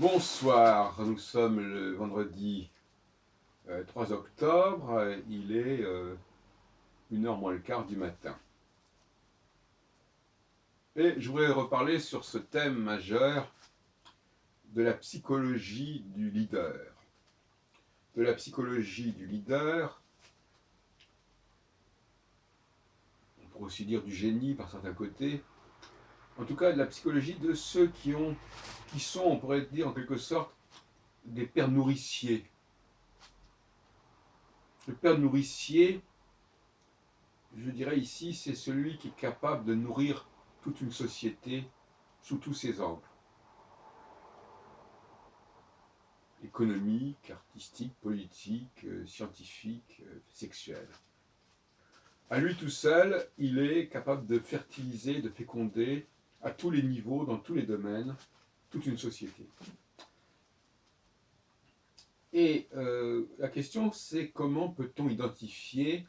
Bonsoir, nous sommes le vendredi 3 octobre, il est 1h moins le quart du matin. Et je voudrais reparler sur ce thème majeur de la psychologie du leader. De la psychologie du leader, on pourrait aussi dire du génie par certains côtés, en tout cas de la psychologie de ceux qui sont, on pourrait dire en quelque sorte, des pères nourriciers. Le père nourricier, je dirais ici, c'est celui qui est capable de nourrir toute une société sous tous ses angles. Économique, artistique, politique, scientifique, sexuel. À lui tout seul, il est capable de fertiliser, de féconder à tous les niveaux, dans tous les domaines, toute une société. Et la question, c'est comment peut-on identifier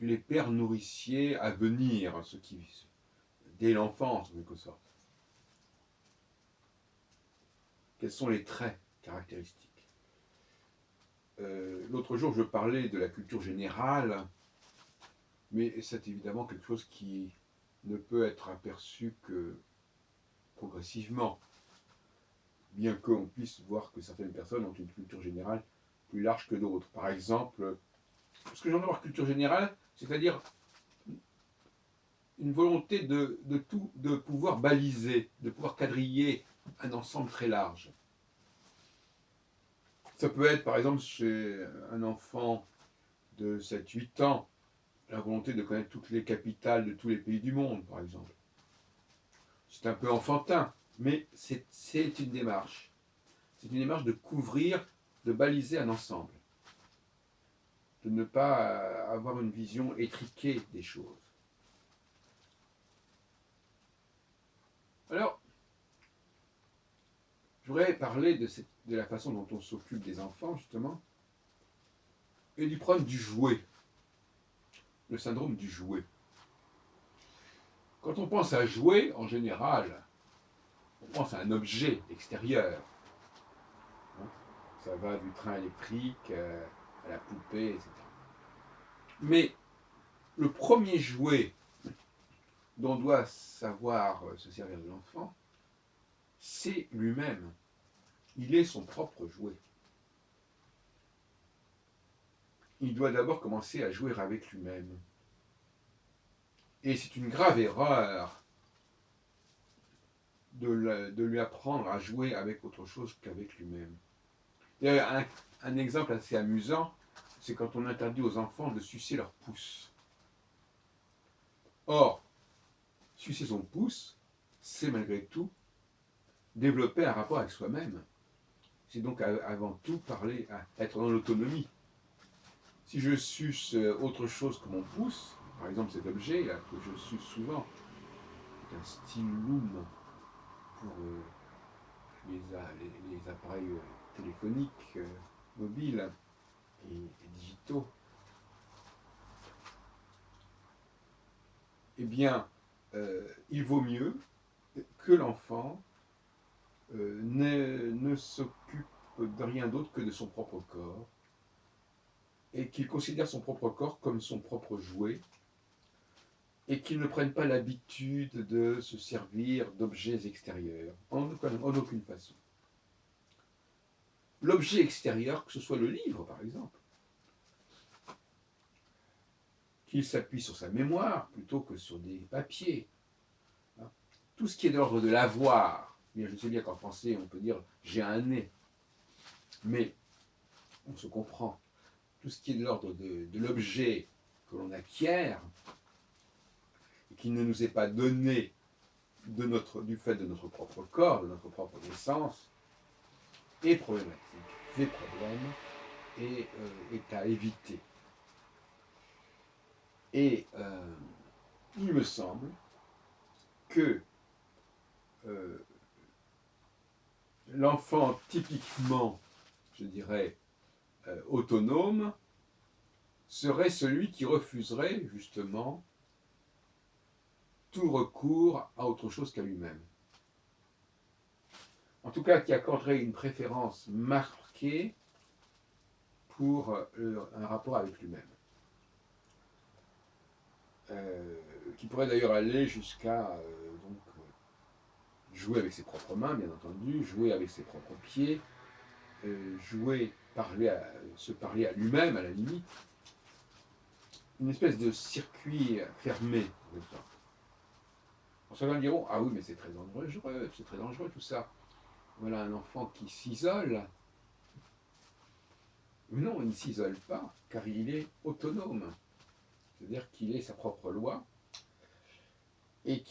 les pères nourriciers à venir, ceux qui, dès l'enfance, en quelque sorte. Quels sont les traits caractéristiques? L'autre jour, je parlais de la culture générale, mais c'est évidemment quelque chose qui ne peut être aperçu que progressivement, bien qu'on puisse voir que certaines personnes ont une culture générale plus large que d'autres. Par exemple, ce que j'entends par culture générale, c'est-à-dire une volonté de pouvoir baliser, de pouvoir quadriller un ensemble très large. Ça peut être, par exemple, chez un enfant de 7-8 ans, la volonté de connaître toutes les capitales de tous les pays du monde, par exemple. C'est un peu enfantin, mais c'est une démarche. C'est une démarche de couvrir, de baliser un ensemble. De ne pas avoir une vision étriquée des choses. Alors, je voudrais parler de la façon dont on s'occupe des enfants, justement, et du problème du jouet. Le syndrome du jouet. Quand on pense à jouet, en général, on pense à un objet extérieur. Ça va du train électrique à la poupée, etc. Mais le premier jouet dont doit savoir se servir de l'enfant, c'est lui-même. Il est son propre jouet. Il doit d'abord commencer à jouer avec lui-même. Et c'est une grave erreur de lui apprendre à jouer avec autre chose qu'avec lui-même. Il y a un exemple assez amusant, c'est quand on interdit aux enfants de sucer leur pouce. Or, sucer son pouce, c'est malgré tout développer un rapport avec soi-même. C'est donc avant tout parler, être dans l'autonomie. Si je suce autre chose que mon pouce, par exemple cet objet là, que je suce souvent, c'est un stylum pour les appareils téléphoniques, mobiles et digitaux, eh bien, il vaut mieux que l'enfant ne s'occupe de rien d'autre que de son propre corps, et qu'il considère son propre corps comme son propre jouet, et qu'il ne prenne pas l'habitude de se servir d'objets extérieurs, en aucune façon. L'objet extérieur, que ce soit le livre par exemple, qu'il s'appuie sur sa mémoire plutôt que sur des papiers. Tout ce qui est de l'ordre de l'avoir, je sais bien qu'en français on peut dire j'ai un nez, mais on se comprend. Tout ce qui est de l'ordre de l'objet que l'on acquiert, et qui ne nous est pas donné du fait de notre propre corps, de notre propre naissance, est problématique, fait problème et est à éviter. Et il me semble que l'enfant typiquement, je dirais, autonome, serait celui qui refuserait justement tout recours à autre chose qu'à lui-même. en tout cas qui accorderait une préférence marquée pour un rapport avec lui-même. Qui pourrait d'ailleurs aller jusqu'à jouer avec ses propres mains, bien entendu, jouer avec ses propres pieds, se parler à lui-même, à la limite, une espèce de circuit fermé. Certains diront, ah oui, mais c'est très dangereux tout ça. Voilà un enfant qui s'isole. Mais non, il ne s'isole pas, car il est autonome. C'est-à-dire qu'il est sa propre loi, et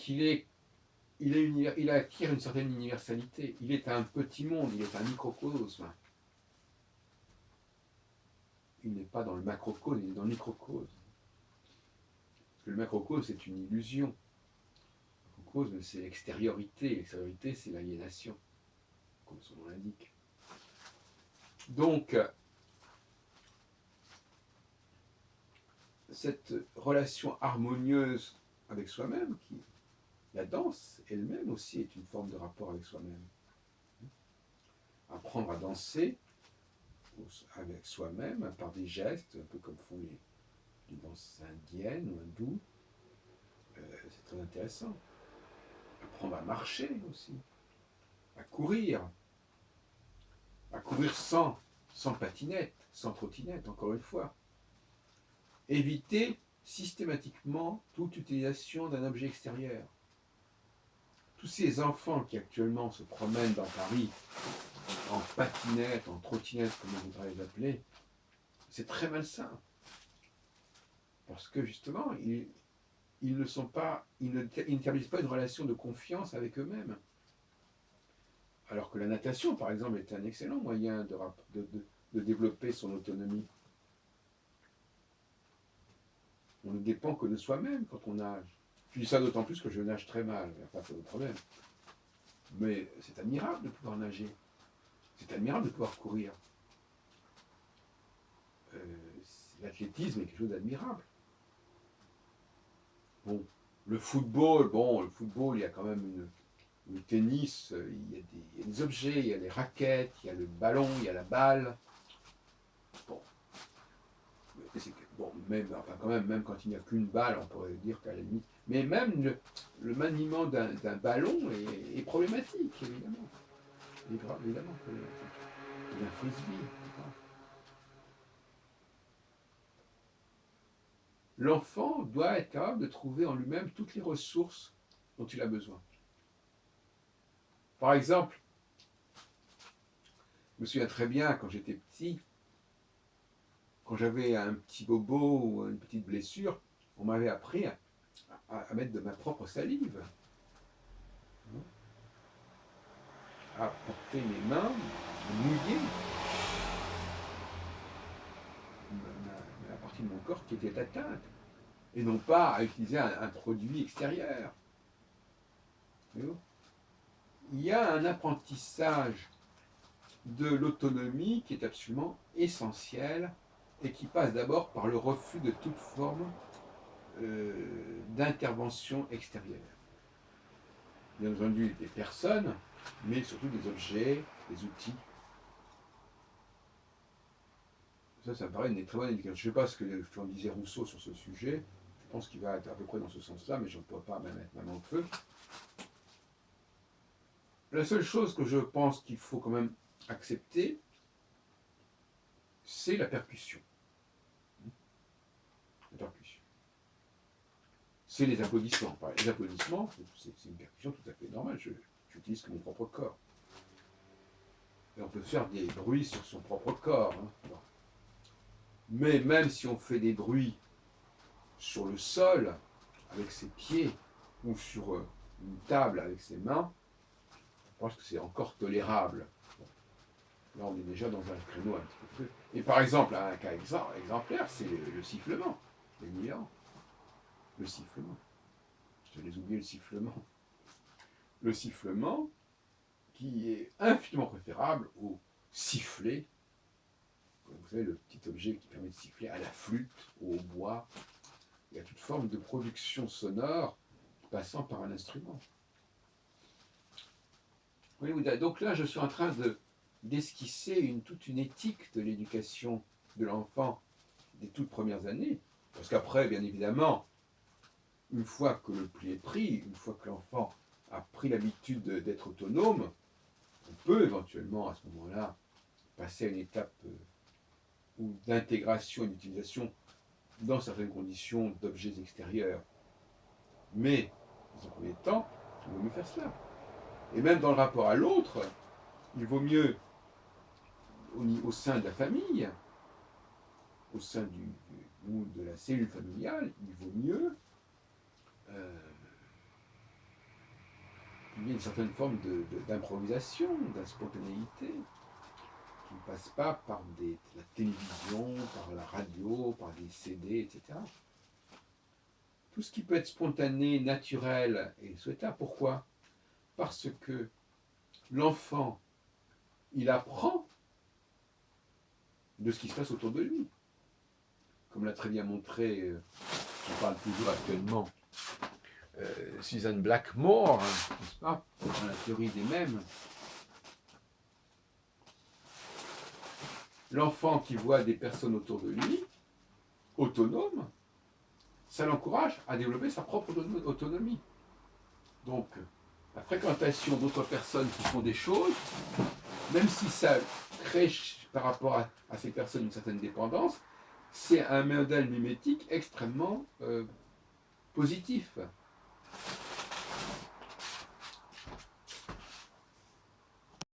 il acquiert une certaine universalité. Il est un petit monde, il est un microcosme. Il n'est pas dans le macrocosme, il est dans le microcosme. Parce que le macrocosme, c'est une illusion. Le microcosme, c'est l'extériorité. L'extériorité, c'est l'aliénation, comme son nom l'indique. Donc, cette relation harmonieuse avec soi-même, la danse elle-même aussi est une forme de rapport avec soi-même. Apprendre à danser avec soi-même par des gestes, un peu comme font les danses indiennes ou hindoues, c'est très intéressant. Apprendre à marcher aussi, à courir sans patinette, sans trottinette, encore une fois. Éviter systématiquement toute utilisation d'un objet extérieur. Tous ces enfants qui actuellement se promènent dans Paris en patinette, en trottinette, comme on voudrait les appeler, c'est très malsain. Parce que justement, ils n'établissent pas une relation de confiance avec eux-mêmes. Alors que la natation, par exemple, est un excellent moyen de développer son autonomie. On ne dépend que de soi-même quand on nage. Je dis ça d'autant plus que je nage très mal, il n'y a pas de problème. Mais c'est admirable de pouvoir nager. C'est admirable de pouvoir courir. L'athlétisme est quelque chose d'admirable. Bon, le football, il y a quand même le tennis, il y a des objets, il y a les raquettes, il y a le ballon, il y a la balle. Même quand il n'y a qu'une balle, on pourrait dire qu'à la limite. Mais même le maniement d'un ballon est problématique, évidemment. Évidemment problématique. D'un frisbee. L'enfant doit être capable de trouver en lui-même toutes les ressources dont il a besoin. Par exemple, je me souviens très bien quand j'étais petit, quand j'avais un petit bobo ou une petite blessure, on m'avait appris à mettre de ma propre salive, à porter mes mains, à mouiller la partie de mon corps qui était atteinte, et non pas à utiliser un produit extérieur. Il y a un apprentissage de l'autonomie qui est absolument essentiel et qui passe d'abord par le refus de toute forme d'intervention extérieure. Bien entendu des personnes, mais surtout des objets, des outils. Ça me paraît une très bonne indication. Je ne sais pas ce que en disait Rousseau sur ce sujet. Je pense qu'il va être à peu près dans ce sens-là, mais je ne pourrais pas mettre ma main au feu. La seule chose que je pense qu'il faut quand même accepter, c'est la percussion. La percussion. C'est les applaudissements. Les applaudissements, c'est une percussion tout à fait normale. J'utilise que mon propre corps. Et on peut faire des bruits sur son propre corps. Mais même si on fait des bruits sur le sol, avec ses pieds, ou sur une table avec ses mains, je pense que c'est encore tolérable. Là, on est déjà dans un créneau un petit peu plus. Et par exemple, un cas exemplaire, c'est le sifflement. Évidemment. Le sifflement. Je les oublié, le sifflement. Le sifflement qui est infiniment préférable au sifflet. Vous savez, le petit objet qui permet de siffler à la flûte, au hautbois. Il y a toute forme de production sonore passant par un instrument. voyez-vous, donc là, je suis en train d'esquisser toute une éthique de l'éducation de l'enfant des toutes premières années. Parce qu'après, bien évidemment, une fois que le pli est pris, une fois que l'enfant a pris l'habitude d'être autonome, on peut éventuellement à ce moment-là passer à une étape d'intégration et d'utilisation dans certaines conditions d'objets extérieurs. Mais, dans un premier temps, il vaut mieux faire cela. Et même dans le rapport à l'autre, il vaut mieux, au sein de la famille, au sein ou de la cellule familiale, il vaut mieux qu'il y ait une certaine forme d'improvisation, de spontanéité, qui ne passe pas par la télévision, par la radio, par des CD, etc. Tout ce qui peut être spontané, naturel et souhaitable. Pourquoi? Parce que l'enfant, il apprend de ce qui se passe autour de lui. Comme l'a très bien montré, j'en parle toujours actuellement, Susan Blackmore, n'est-ce pas, dans la théorie des mèmes. L'enfant qui voit des personnes autour de lui, autonomes, ça l'encourage à développer sa propre autonomie. Donc, la fréquentation d'autres personnes qui font des choses, même si ça crée par rapport à ces personnes une certaine dépendance, c'est un modèle mimétique extrêmement positif.